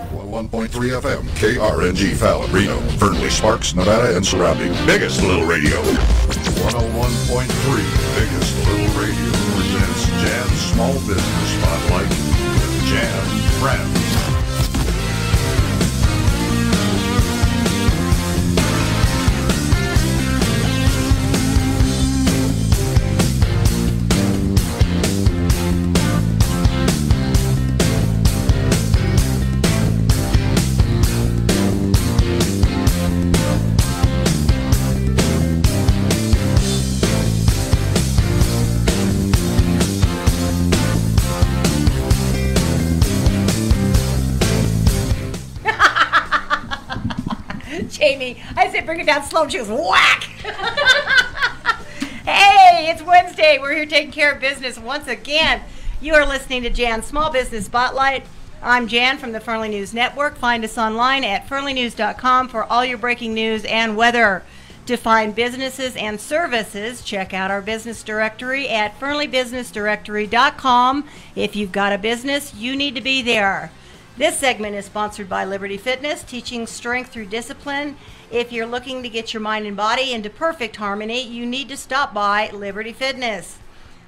101.3 FM, KRNG Fallon, Reno, Fernley, Sparks, Nevada, and surrounding. Biggest Little Radio. 101.3, Biggest Little Radio presents Jan's Small Business Spotlight with Jan Friend. Jamie, I said bring it down slow, and she goes whack. Hey, it's Wednesday. We're here taking care of business once again. You are listening to Jan's Small Business Spotlight. I'm Jan from the Fernley News Network. Find us online at fernleynews.com for all your breaking news and weather. To find businesses and services, check out our business directory at fernleybusinessdirectory.com. If you've got a business, you need to be there. This segment is sponsored by Liberty Fitness, teaching strength through discipline. If you're looking to get your mind and body into perfect harmony, you need to stop by Liberty Fitness.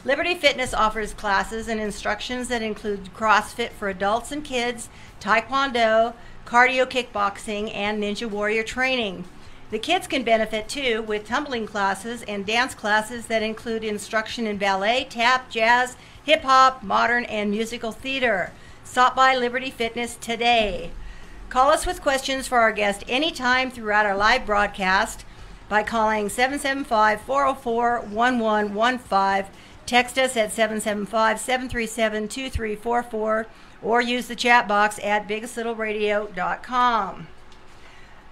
Liberty Fitness offers classes and instructions that include CrossFit for adults and kids, Taekwondo, cardio kickboxing, and Ninja Warrior training. The kids can benefit too with tumbling classes and dance classes that include instruction in ballet, tap, jazz, hip hop, modern, and musical theater. Stop by Liberty Fitness today. Call us with questions for our guest anytime throughout our live broadcast by calling 775-404-1115. Text us at 775-737-2344 or use the chat box at biggestlittleradio.com.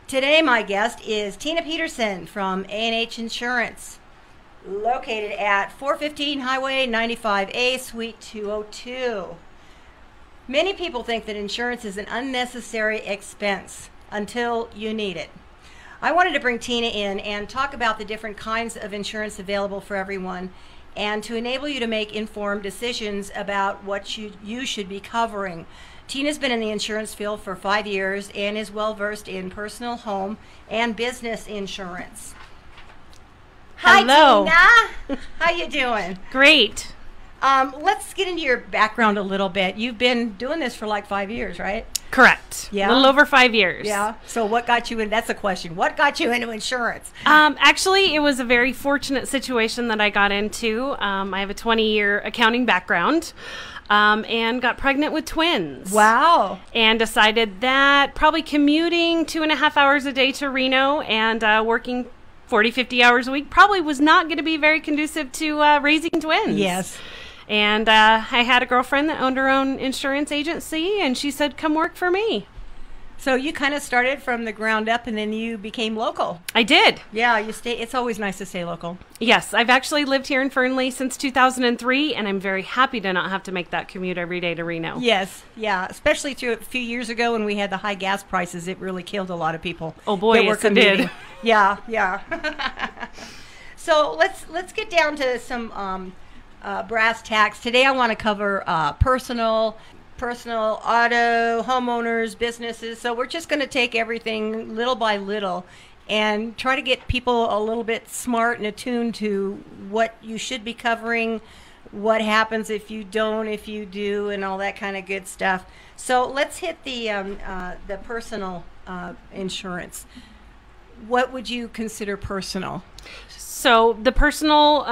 Today my guest is Tina Peterson from A&H Insurance, located at 415 Highway 95A, Suite 202. Many people think that insurance is an unnecessary expense until you need it. I wanted to bring Tina in and talk about the different kinds of insurance available for everyone and to enable you to make informed decisions about what you should be covering. Tina's been in the insurance field for 5 years and is well versed in personal, home, and business insurance. Hello. Hi, Tina. How you doing? Great. Let's get into your background a little bit. You've been doing this for like 5 years, right? Correct. Yeah. A little over 5 years. Yeah. So what got you in? That's the question. What got you into insurance? Actually, it was a very fortunate situation that I got into. I have a 20-year accounting background and got pregnant with twins. Wow. And decided that probably commuting 2.5 hours a day to Reno and working 40, 50 hours a week probably was not going to be very conducive to raising twins. Yes. And I had a girlfriend that owned her own insurance agency, and she said, come work for me. So you kind of started from the ground up, and then you became local. I did. Yeah, you stay. It's always nice to stay local. Yes, I've actually lived here in Fernley since 2003, and I'm very happy to not have to make that commute every day to Reno. Yes, yeah, especially through a few years ago when we had the high gas prices, it really killed a lot of people. Oh boy, yes it did. Yeah, yeah. So let's get down to some brass tacks. Today I want to cover personal, auto, homeowners, businesses. So we're just going to take everything little by little and try to get people a little bit smart and attuned to what you should be covering, what happens if you don't, if you do, and all that kind of good stuff. So let's hit the personal insurance. What would you consider personal? So the personal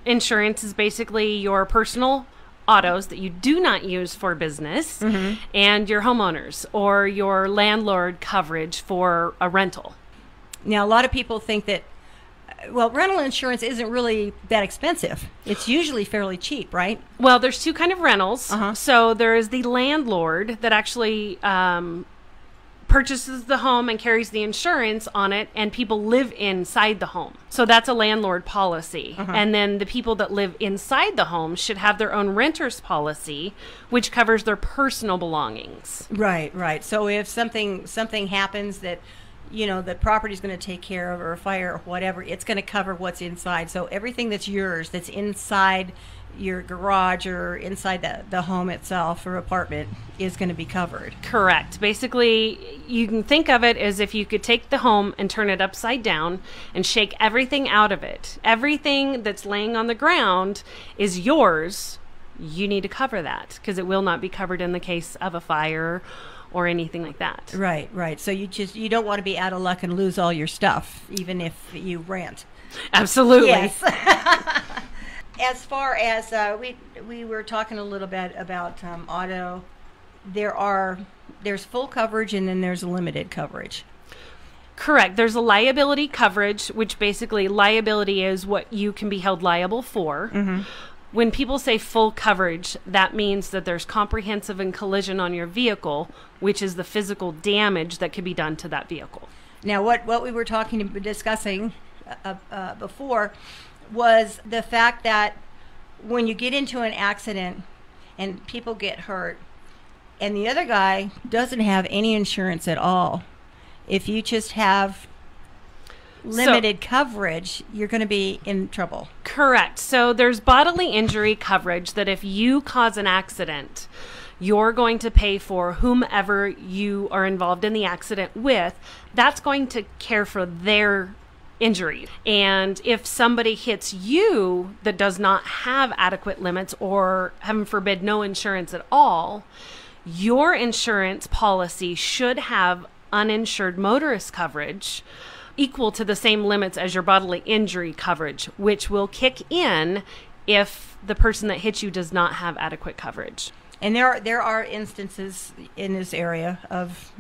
insurance is basically your personal autos that you do not use for business, and your homeowners or your landlord coverage for a rental. Now, a lot of people think that, well, rental insurance isn't really that expensive. It's usually fairly cheap, right? Well, there's two kind of rentals. So there is the landlord that actually purchases the home and carries the insurance on it, and people live inside the home. So that's a landlord policy. And then the people that live inside the home should have their own renter's policy, which covers their personal belongings. Right, right. So if something happens that, you know, the property's going to take care of, or a fire or whatever, it's going to cover what's inside. So everything that's yours, that's inside your garage or inside the home itself or apartment is going to be covered. Correct. Basically, you can think of it as if you could take the home and turn it upside down and shake everything out of it. Everything that's laying on the ground is yours. You need to cover that because it will not be covered in the case of a fire or anything like that. Right, right. So you don't want to be out of luck and lose all your stuff, even if you rent. Absolutely. Yes. As far as we were talking a little bit about auto, there's full coverage and then there's limited coverage. Correct. There's a liability coverage, which basically liability is what you can be held liable for. Mm-hmm. When people say full coverage, that means that there's comprehensive and collision on your vehicle, which is the physical damage that could be done to that vehicle. Now, what we were discussing before was the fact that when you get into an accident and people get hurt and the other guy doesn't have any insurance at all, if you just have limited coverage, you're going to be in trouble. Correct. So there's bodily injury coverage that if you cause an accident, you're going to pay for whomever you are involved in the accident with. That's going to care for their injury. And if somebody hits you that does not have adequate limits or, heaven forbid, no insurance at all, your insurance policy should have uninsured motorist coverage equal to the same limits as your bodily injury coverage, which will kick in if the person that hits you does not have adequate coverage. And there are instances in this area of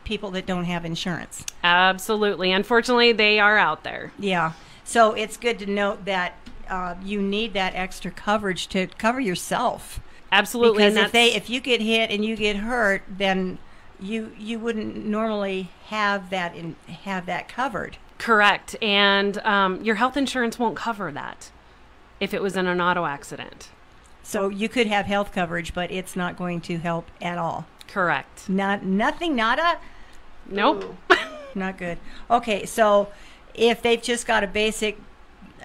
people that don't have insurance. Absolutely. Unfortunately, they are out there. Yeah. So it's good to note that you need that extra coverage to cover yourself. Absolutely. Because if you get hit and you get hurt, then you wouldn't normally have that covered. Correct. And your health insurance won't cover that if it was in an auto accident. So you could have health coverage, but it's not going to help at all. Correct. Nothing, nada? Nope. Not good. Okay, so if they've just got a basic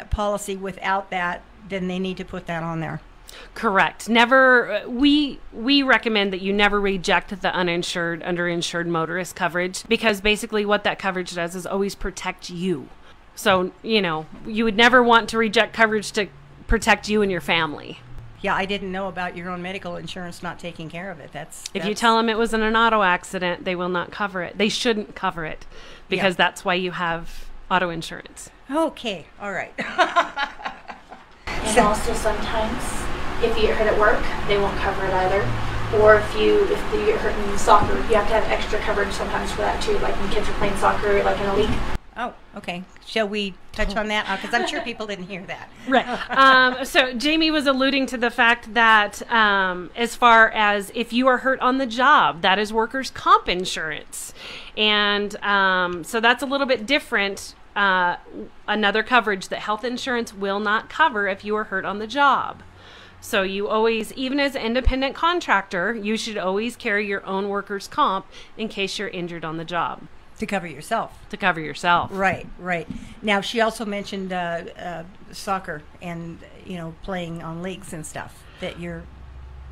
policy without that, then they need to put that on there. Correct. Never. We recommend that you never reject the uninsured, underinsured motorist coverage because basically what that coverage does is always protect you. So, you would never want to reject coverage to protect you and your family. Yeah, I didn't know about your own medical insurance not taking care of it. If you tell them it was in an auto accident, they will not cover it. They shouldn't cover it because that's why you have auto insurance. Okay. All right. And also sometimes if you get hurt at work, they won't cover it either. Or if you get hurt in soccer, you have to have extra coverage sometimes for that too, like when kids are playing soccer, like in a league. Oh, okay. Shall we touch on that? Because I'm sure people didn't hear that. Right. So Jamie was alluding to the fact that as far as if you are hurt on the job, that is workers' comp insurance. And so that's a little bit different. Another coverage that health insurance will not cover if you are hurt on the job. So you always, even as an independent contractor, you should always carry your own workers' comp in case you're injured on the job. To cover yourself. To cover yourself. Right, right. Now, she also mentioned soccer and, playing on leagues and stuff, that you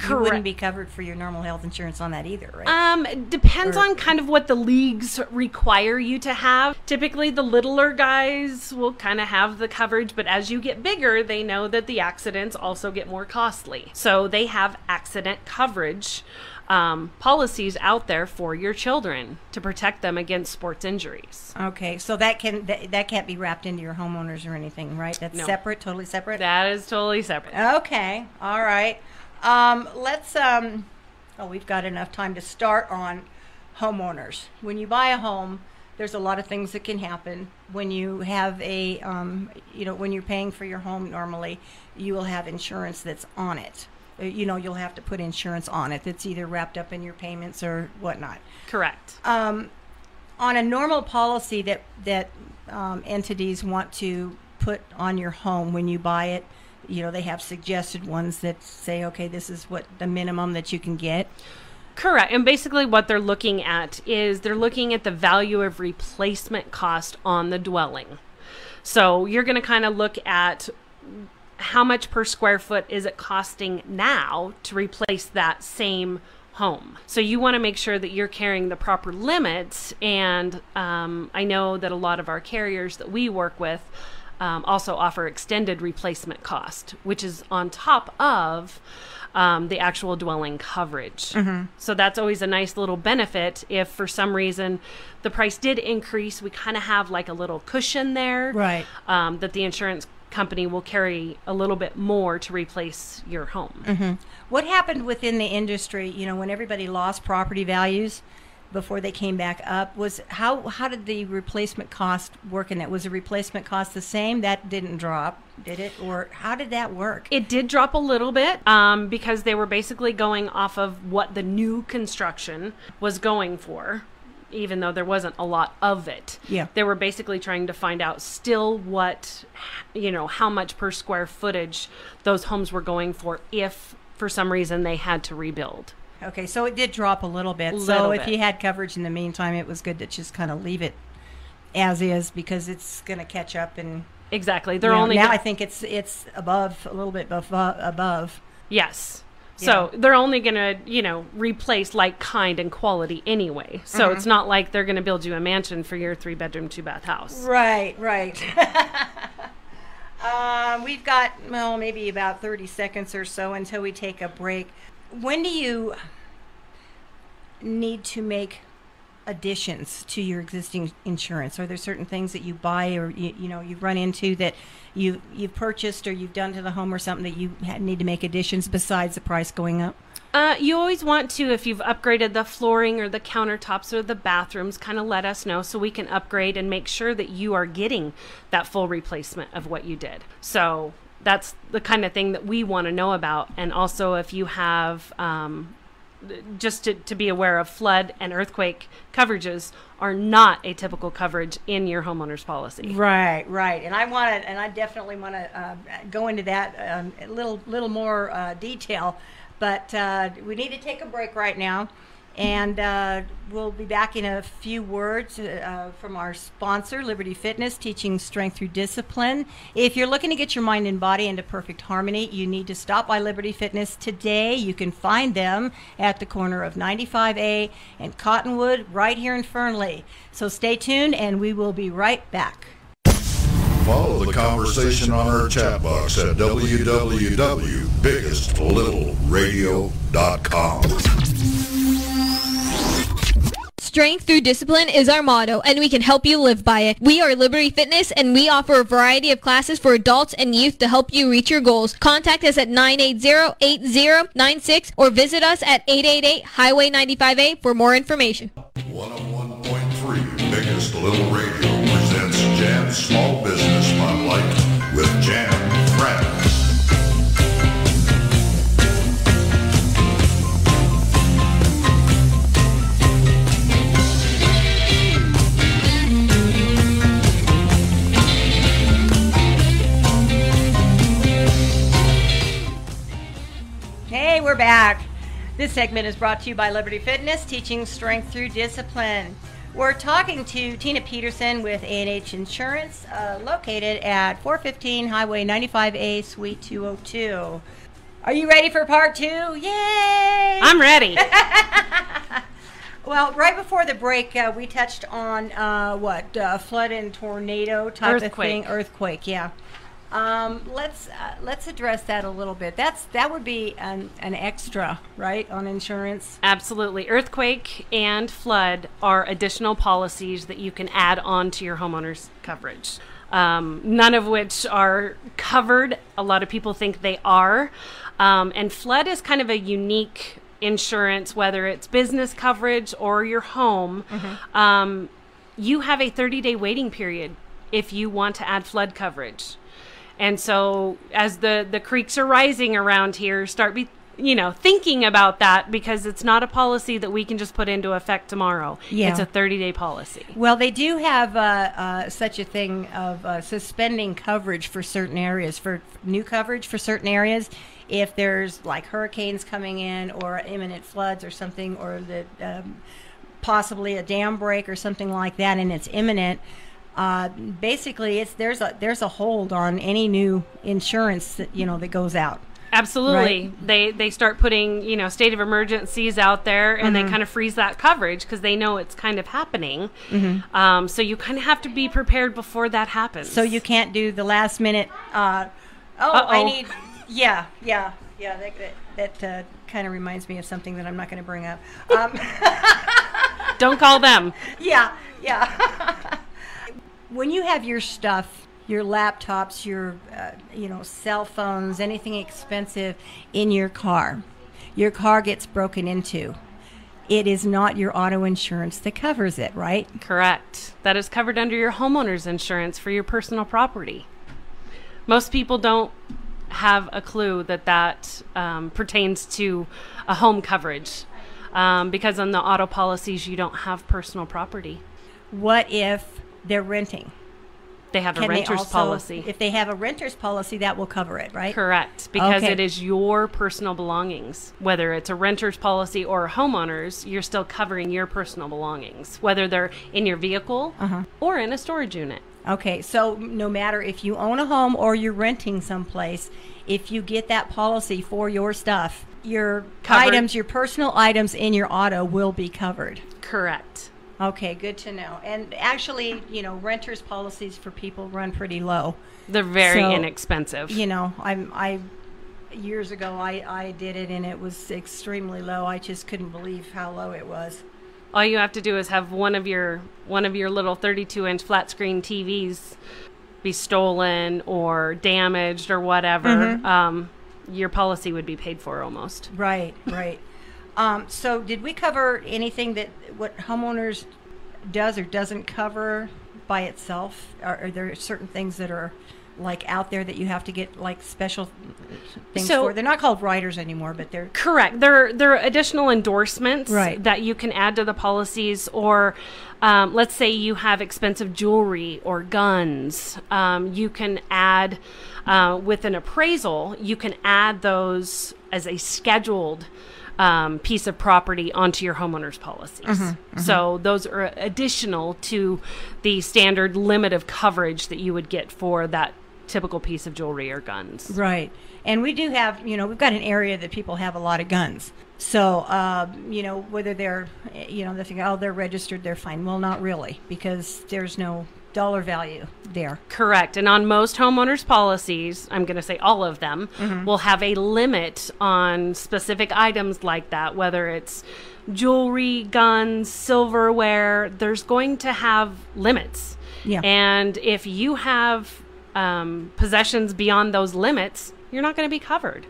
wouldn't be covered for your normal health insurance on that either, right? Depends on kind of what the leagues require you to have. Typically, the littler guys will kind of have the coverage, but as you get bigger, they know that the accidents also get more costly. So they have accident coverage policies out there for your children to protect them against sports injuries. Okay, so that can't be wrapped into your homeowners or anything, right? That's separate, totally separate? That is totally separate. Okay, all right. We've got enough time to start on homeowners. When you buy a home, there's a lot of things that can happen. When you have when you're paying for your home normally, you will have insurance that's on it. You'll have to put insurance on it that's either wrapped up in your payments or whatnot. Correct. On a normal policy that entities want to put on your home when you buy it, they have suggested ones that say, okay, this is what the minimum that you can get. Correct. And basically what they're looking at is they're looking at the value of replacement cost on the dwelling. So you're going to kind of look at how much per square foot is it costing now to replace that same home. So you want to make sure that you're carrying the proper limits. And I know that a lot of our carriers that we work with also offer extended replacement cost, which is on top of the actual dwelling coverage. So that's always a nice little benefit. If for some reason the price did increase, we kind of have like a little cushion there, Right. That the insurance company will carry a little bit more to replace your home. What happened within the industry, when everybody lost property values before they came back up, was how did the replacement cost work in that? Was the replacement cost the same? That didn't drop, did it? Or how did that work? It did drop a little bit because they were basically going off of what the new construction was going for, even though there wasn't a lot of it. Yeah. They were basically trying to find out still what, how much per square footage those homes were going for if for some reason they had to rebuild. Okay, so it did drop a little bit. So if you had coverage in the meantime, it was good to just kind of leave it as is, because it's going to catch up. And exactly, they're only now I think it's above, a little bit above. Yes. So they're only going to, replace like kind and quality anyway. So it's not like they're going to build you a mansion for your 3-bedroom, 2-bath house. Right. We've got, maybe about 30 seconds or so until we take a break. When do you need to make additions to your existing insurance? Are there certain things that you buy or you've run into that you've purchased or you've done to the home or something that you need to make additions besides the price going up? You always want to, if you've upgraded the flooring or the countertops or the bathrooms, kind of let us know so we can upgrade and make sure that you are getting that full replacement of what you did. So that's the kind of thing that we want to know about. And also if you have, just to be aware of, flood and earthquake coverages are not a typical coverage in your homeowner's policy. Right. And I definitely want to go into that a little more detail. But we need to take a break right now, and we'll be back in a few words from our sponsor, Liberty Fitness, teaching strength through discipline. If you're looking to get your mind and body into perfect harmony, you need to stop by Liberty Fitness today. You can find them at the corner of 95A and Cottonwood right here in Fernley. So stay tuned, and we will be right back. Follow the conversation on our chat box at www.biggestlittlerradio.com. Strength through discipline is our motto, and we can help you live by it. We are Liberty Fitness, and we offer a variety of classes for adults and youth to help you reach your goals. Contact us at 980-8096 or visit us at 888 Highway 95A for more information. 101.3 Biggest Little Radio presents Jan's Small Business Spotlight with Jan Friends. Hey, we're back. This segment is brought to you by Liberty Fitness, teaching strength through discipline. We're talking to Tina Peterson with A&H Insurance, located at 415 Highway 95A, Suite 202. Are you ready for part 2? Yay! I'm ready. Well, right before the break, we touched on flood and tornado type of thing. Earthquake, yeah. Let's address that a little bit. That would be an extra, right, on insurance? Absolutely. Earthquake and flood are additional policies that you can add on to your homeowner's coverage. None of which are covered. A lot of people think they are. And flood is kind of a unique insurance, whether it's business coverage or your home. You have a 30-day waiting period if you want to add flood coverage. And so as the creeks are rising around here, start thinking about that, because it's not a policy that we can just put into effect tomorrow. Yeah. It's a 30-day policy. Well, they do have such a thing of suspending coverage for certain areas, for new coverage for certain areas. If there's like hurricanes coming in or imminent floods or something, or possibly a dam break or something like that, and it's imminent, basically there's a hold on any new insurance that that goes out. Absolutely. Right? They start putting, state of emergencies out there, and they kind of freeze that coverage because they know it's kind of happening. So you kind of have to be prepared before that happens. So you can't do the last minute, I need, that kind of reminds me of something that I'm not going to bring up. Don't call them. Yeah. When you have your stuff, your laptops, your cell phones, anything expensive in your car gets broken into. It is not your auto insurance that covers it, right? Correct. That is covered under your homeowner's insurance for your personal property. Most people don't have a clue that pertains to a home coverage because on the auto policies you don't have personal property. What if they're renting? They have a renter's policy. If they have a renter's policy, that will cover it, right? Correct, because it is your personal belongings. Whether it's a renter's policy or a homeowner's, you're still covering your personal belongings, whether they're in your vehicle or in a storage unit. Okay, so no matter if you own a home or you're renting someplace, if you get that policy for your stuff, your items, your personal items in your auto will be covered. Correct. Okay, good to know. And actually, renters policies for people run pretty low. They're very inexpensive. I years ago I did it and it was extremely low. I just couldn't believe how low it was. All you have to do is have one of your little 32-inch flat screen TVs be stolen or damaged or whatever. Your policy would be paid for almost. Right. So did we cover anything that what homeowners does or doesn't cover by itself? Are there certain things that are like out there that you have to get like special things for? They're not called riders anymore, but they're... Correct. They're additional endorsements right. that you can add to the policies, or let's say you have expensive jewelry or guns. You can add, with an appraisal, you can add those as a scheduled piece of property onto your homeowner's policies. So those are additional to the standard limit of coverage that you would get for that typical piece of jewelry or guns. Right. And we do have, we've got an area that people have a lot of guns. So, whether they're, they think, oh, they're registered, they're fine. Well, not really, because there's no dollar value there. Correct. And on most homeowners policies, I'm going to say all of them, will have a limit on specific items like that, whether it's jewelry, guns, silverware. There's going to have limits. Yeah. And if you have possessions beyond those limits, you're not going to be covered.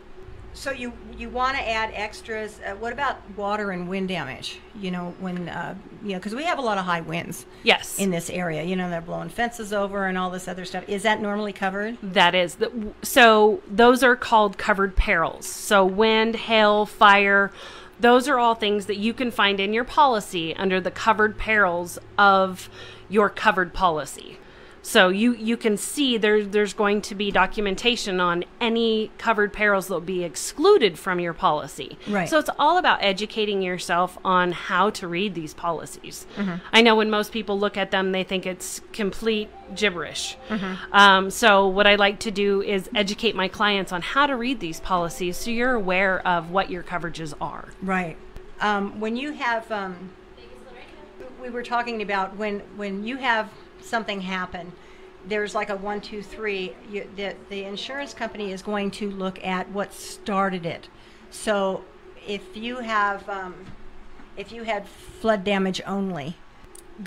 So you want to add extras. What about water and wind damage? Because we have a lot of high winds. Yes. In this area, they're blowing fences over and all this other stuff. Is that normally covered? That is. So those are called covered perils. So wind, hail, fire, those are all things that you can find in your policy under the covered perils of your covered policy. So you can see there's going to be documentation on any covered perils that will be excluded from your policy. Right. So it's all about educating yourself on how to read these policies. I know when most people look at them, they think it's complete gibberish. So what I like to do is educate my clients on how to read these policies so you're aware of what your coverages are. Right. When you have, we were talking about when you have something happen, there's like a 1, 2, 3. The insurance company is going to look at what started it. So if you have if you had flood damage only,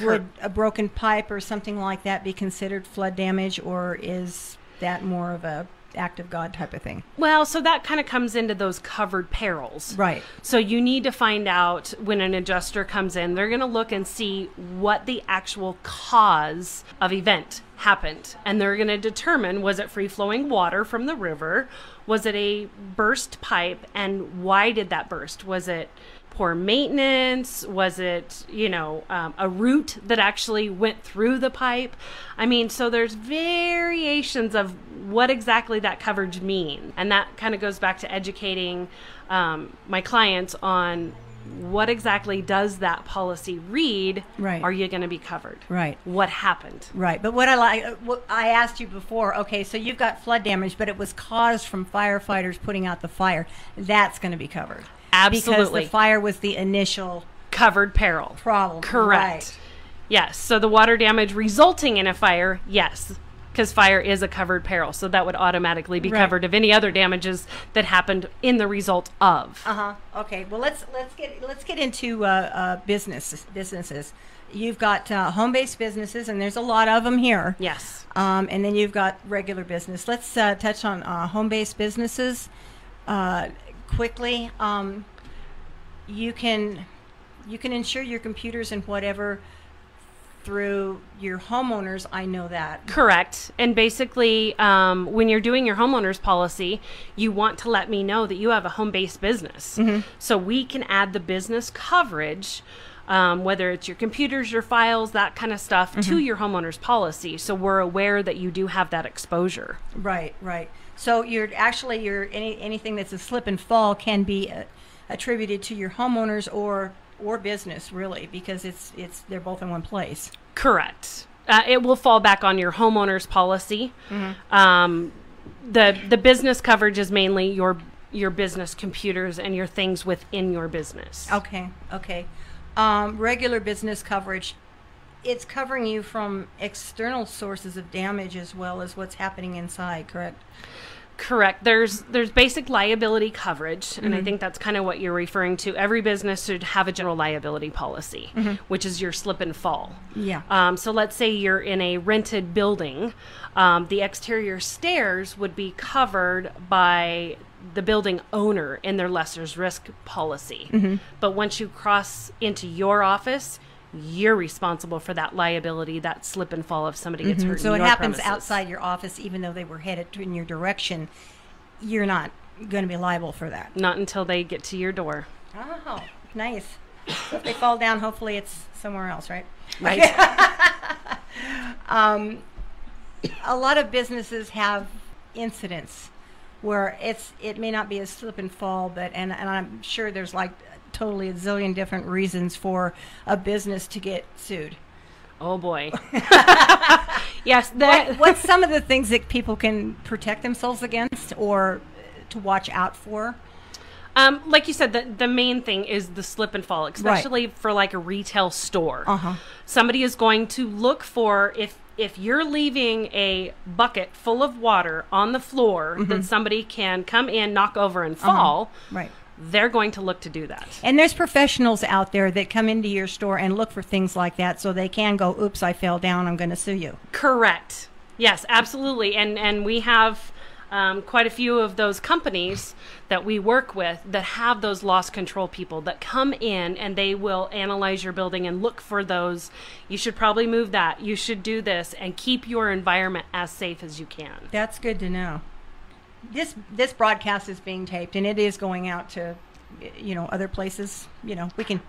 would a broken pipe or something like that be considered flood damage, or is that more of a act of God type of thing? Well, so that kind of comes into those covered perils. Right. So you need to find out when an adjuster comes in, they're going to look and see what the actual cause of event happened. And they're going to determine, was it free-flowing water from the river? Was it a burst pipe? And why did that burst? Was it poor maintenance? Was it, a root that actually went through the pipe? I mean, so there's variations of what exactly that coverage means. And that kind of goes back to educating my clients on what exactly does that policy read? Right. Are you going to be covered? Right. What happened? Right. But what I asked you before, okay, so you've got flood damage, but it was caused from firefighters putting out the fire. That's going to be covered. Absolutely. Because the fire was the initial covered peril. problem. Correct. Right. Yes. So the water damage resulting in a fire, yes, because fire is a covered peril. So that would automatically be covered of any other damages that happened in the result of. Okay. Well, let's get into businesses. You've got home-based businesses, and there's a lot of them here. Yes. And then you've got regular business. Let's touch on home-based businesses quickly. You can insure your computers and whatever through your homeowners. I know that. Correct. And basically, when you're doing your homeowner's policy, you want to let me know that you have a home-based business. So we can add the business coverage, whether it's your computers, your files, that kind of stuff, to your homeowner's policy. So we're aware that you do have that exposure. Right. So anything that's a slip and fall can be attributed to your homeowners or business, really, because they're both in one place. Correct. It will fall back on your homeowner's policy. The business coverage is mainly your business computers and your things within your business. Okay. Regular business coverage, it's covering you from external sources of damage as well as what's happening inside, correct? Correct. There's basic liability coverage, and I think that's kind of what you're referring to. Every business should have a general liability policy, which is your slip and fall. Yeah. So let's say you're in a rented building. The exterior stairs would be covered by the building owner in their lesser's risk policy. But once you cross into your office, you're responsible for that liability, that slip and fall if somebody gets hurt. So in it your happens premises. outside your office, even though they were headed in your direction. You're not going to be liable for that. Not until they get to your door. Oh, nice. So if they fall down, hopefully it's somewhere else, right? Right. A lot of businesses have incidents where it may not be a slip and fall, but and I'm sure there's like totally a zillion different reasons for a business to get sued. Oh boy. Yes. What's some of the things that people can protect themselves against or to watch out for? Like you said, the main thing is the slip and fall, especially for like a retail store. Somebody is going to look for if you're leaving a bucket full of water on the floor that somebody can come in, knock over, and fall. Right. They're going to look to do that. And there's professionals out there that come into your store and look for things like that so they can go, oops, I fell down, I'm going to sue you. Correct. Yes, absolutely. And we have quite a few of those companies that we work with that have those loss control people that come in and they will analyze your building and look for those. You should probably move that. You should do this and keep your environment as safe as you can. That's good to know. This broadcast is being taped, and it is going out to, other places. We can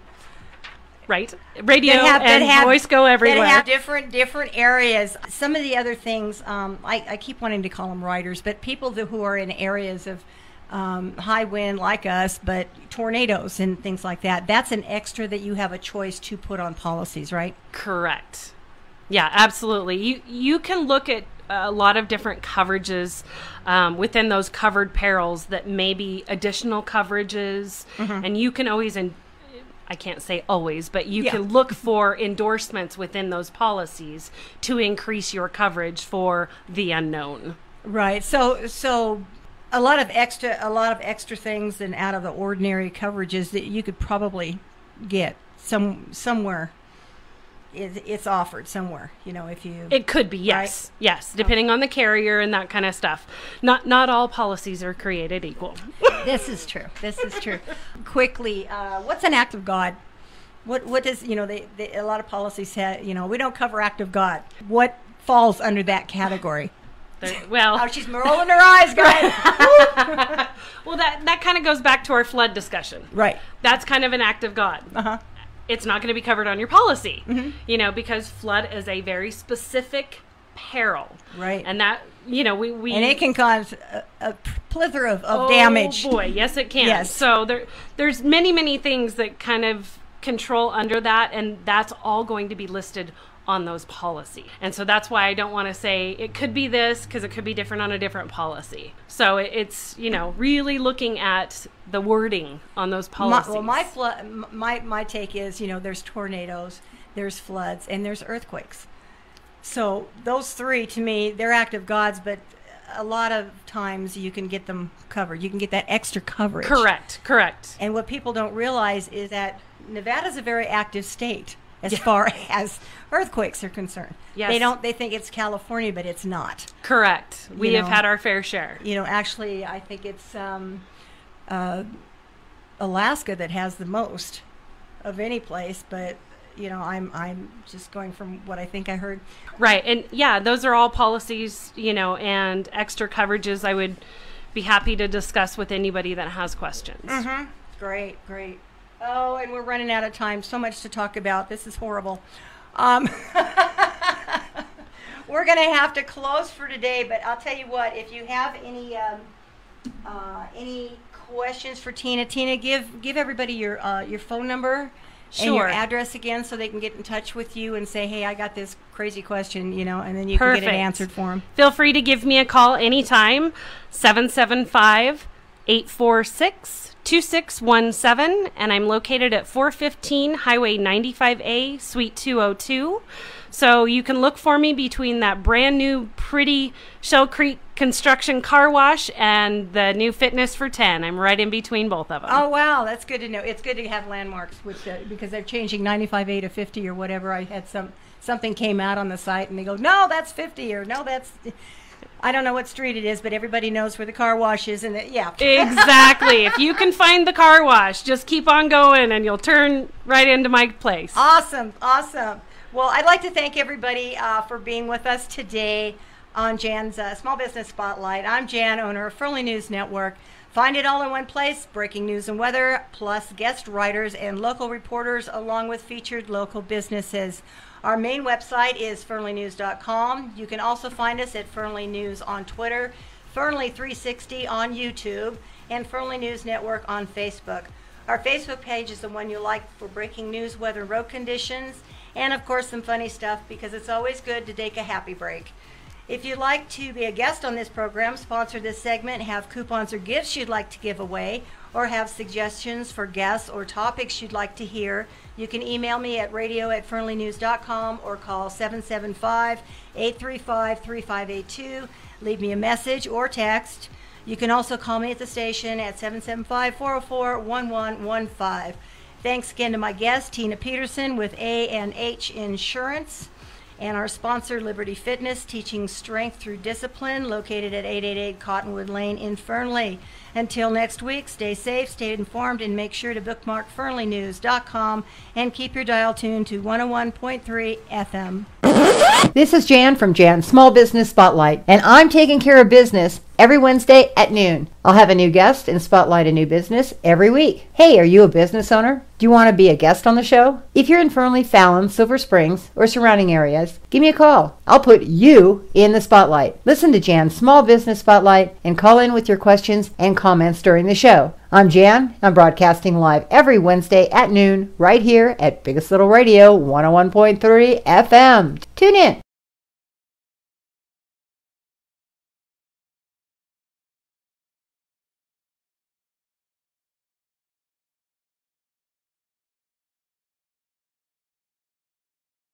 right radio and voice go everywhere. That have different areas. Some of the other things, I keep wanting to call them riders, but people who are in areas of high wind like us, but tornadoes and things like that. That's an extra that you have a choice to put on policies, right? Correct. Yeah, absolutely. You can look at a lot of different coverages within those covered perils that may be additional coverages, and you can always, I can't say always, but you can look for endorsements within those policies to increase your coverage for the unknown. Right. So a lot of extra things and out of the ordinary coverages that you could probably get somewhere. It's offered somewhere, if you... It could be, yes. Right? Yes, depending on the carrier and that kind of stuff. Not all policies are created equal. This is true. Quickly, what's an act of God? What does, a lot of policies say, we don't cover act of God. What falls under that category? Well... Oh, she's rolling her eyes, guys. Well, that kind of goes back to our flood discussion. Right. That's kind of an act of God. It's not going to be covered on your policy, because flood is a very specific peril. Right. And that, we and it can cause a plethora of damage. Oh boy, yes it can. Yes. So there's many things that kind of control under that, and that's all going to be listed on those policy. And so that's why I don't want to say it could be this, because it could be different on a different policy. So it's really looking at the wording on those policies. My take is, there's tornadoes, there's floods, and there's earthquakes. So those three, to me, they're active gods, but a lot of times you can get them covered. You can get that extra coverage. Correct. And what people don't realize is that Nevada's a very active state as far as earthquakes are concerned. Yes. They think it's California, but it's not. Correct. We have had our fair share. Actually, I think it's Alaska that has the most of any place, but I'm just going from what I think I heard. Right. And those are all policies, and extra coverages I would be happy to discuss with anybody that has questions. Mm-hmm. Great. Oh, and we're running out of time. So much to talk about. This is horrible. We're going to have to close for today, but I'll tell you what, if you have any questions for Tina, give everybody your phone number. Sure. And your address again, so they can get in touch with you and say, hey, I got this crazy question, and then you can get it answered for them. Feel free to give me a call anytime, 775-846-2617, and I'm located at 415 Highway 95A, Suite 202. So you can look for me between that brand new, pretty Shell Creek construction car wash and the new Fitness for 10. I'm right in between both of them. Oh, wow. That's good to know. It's good to have landmarks because they're changing 95A to 50 or whatever. I had something came out on the site and they go, no, that's 50 or no, that's... I don't know what street it is, but everybody knows where the car wash is. And Exactly. If you can find the car wash, just keep on going and you'll turn right into my place. Awesome. Well, I'd like to thank everybody for being with us today on Jan's Small Business Spotlight. I'm Jan, owner of Fernley News Network. Find it all in one place, breaking news and weather, plus guest writers and local reporters, along with featured local businesses. Our main website is fernleynews.com. You can also find us at Fernley News on Twitter, Fernley360 on YouTube, and Fernley News Network on Facebook. Our Facebook page is the one you like for breaking news, weather, road conditions, and of course some funny stuff, because it's always good to take a happy break. If you'd like to be a guest on this program, sponsor this segment, have coupons or gifts you'd like to give away, or have suggestions for guests or topics you'd like to hear, you can email me at radio@fernleynews.com or call 775-835-3582. Leave me a message or text. You can also call me at the station at 775-404-1115. Thanks again to my guest, Tina Peterson with A&H Insurance, and our sponsor, Liberty Fitness, teaching strength through discipline, located at 888 Cottonwood Lane in Fernley. Until next week, stay safe, stay informed, and make sure to bookmark fernleynews.com and keep your dial tuned to 101.3 FM. This is Jan from Jan's Small Business Spotlight, and I'm taking care of business every Wednesday at noon. I'll have a new guest and spotlight a new business every week. Hey, are you a business owner? Do you want to be a guest on the show? If you're in Fernley, Fallon, Silver Springs, or surrounding areas, give me a call. I'll put you in the spotlight. Listen to Jan's Small Business Spotlight and call in with your questions and comments during the show. I'm Jan. I'm broadcasting live every Wednesday at noon right here at Biggest Little Radio 101.3 FM. Tune in.